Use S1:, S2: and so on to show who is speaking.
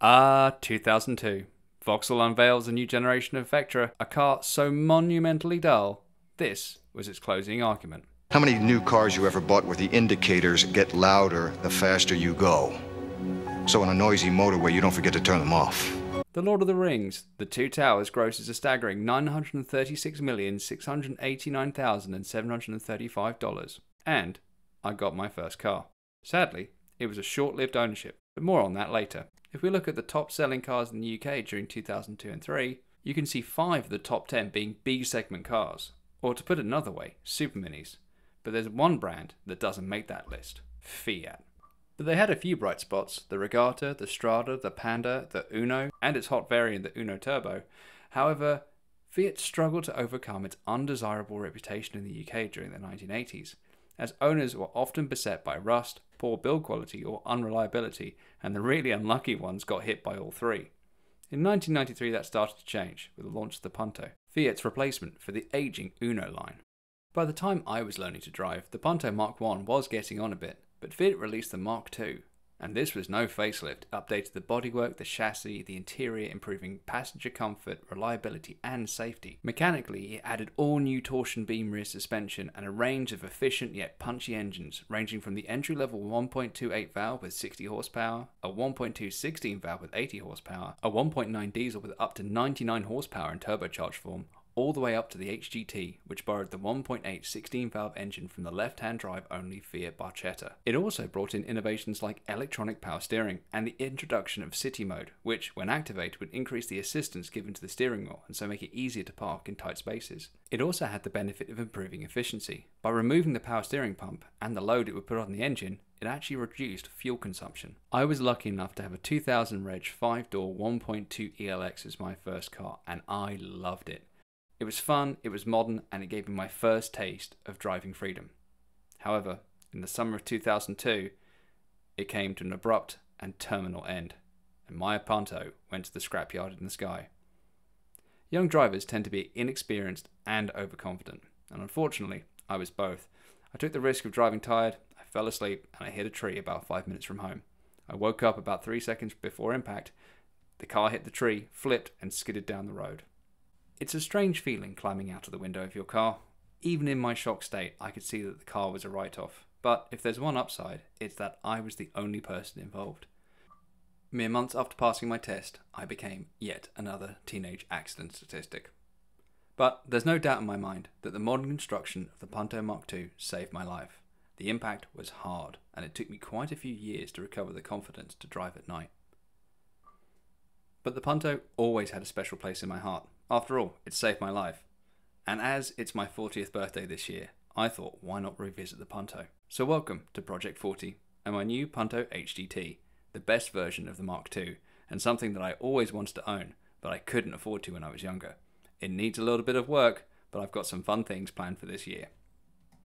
S1: 2002. Vauxhall unveils a new generation of Vectra, a car so monumentally dull, this was its closing argument.
S2: How many new cars you ever bought where the indicators get louder the faster you go? So on a noisy motorway, you don't forget to turn them off.
S1: The Lord of the Rings, The Two Towers grosses a staggering $936,689,735. And I got my first car. Sadly, it was a short-lived ownership, but more on that later. If we look at the top-selling cars in the UK during 2002 and 3, you can see 5 of the top 10 being B-segment cars, or to put it another way, super minis. But there's one brand that doesn't make that list, Fiat. But they had a few bright spots, the Regatta, the Strada, the Panda, the Uno, and its hot variant, the Uno Turbo. However, Fiat struggled to overcome its undesirable reputation in the UK during the 1980s, as owners were often beset by rust, poor build quality or unreliability, and the really unlucky ones got hit by all three. In 1993 that started to change with the launch of the Punto, Fiat's replacement for the aging Uno line. By the time I was learning to drive, the Punto Mark I was getting on a bit, but Fiat released the Mark II, and this was no facelift. It updated the bodywork, the chassis, the interior, improving passenger comfort, reliability and safety. Mechanically, it added all new torsion beam rear suspension and a range of efficient yet punchy engines, ranging from the entry-level 1.28 valve with 60 horsepower, a 1.2 16 valve with 80 horsepower, a 1.9 diesel with up to 99 horsepower in turbocharged form, all the way up to the HGT, which borrowed the 1.8 16 valve engine from the left-hand drive only Fiat Barchetta. It also brought in innovations like electronic power steering and the introduction of City Mode, which, when activated, would increase the assistance given to the steering wheel and so make it easier to park in tight spaces. It also had the benefit of improving efficiency. By removing the power steering pump and the load it would put on the engine, it actually reduced fuel consumption. I was lucky enough to have a 2000 reg 5-door 1.2 ELX as my first car, and I loved it. It was fun, it was modern, and it gave me my first taste of driving freedom. However, in the summer of 2002, it came to an abrupt and terminal end, and my Punto went to the scrapyard in the sky. Young drivers tend to be inexperienced and overconfident, and unfortunately, I was both. I took the risk of driving tired, I fell asleep, and I hit a tree about 5 minutes from home. I woke up about 3 seconds before impact. The car hit the tree, flipped, and skidded down the road. It's a strange feeling climbing out of the window of your car. Even in my shocked state, I could see that the car was a write-off. But if there's one upside, it's that I was the only person involved. Mere months after passing my test, I became yet another teenage accident statistic. But there's no doubt in my mind that the modern construction of the Punto Mark II saved my life. The impact was hard, and it took me quite a few years to recover the confidence to drive at night. But the Punto always had a special place in my heart. After all, it saved my life. And as it's my 40th birthday this year, I thought, why not revisit the Punto? So welcome to Project 40 and my new Punto Hgt, the best version of the Mark II, and something that I always wanted to own, but I couldn't afford to when I was younger. It needs a little bit of work, but I've got some fun things planned for this year.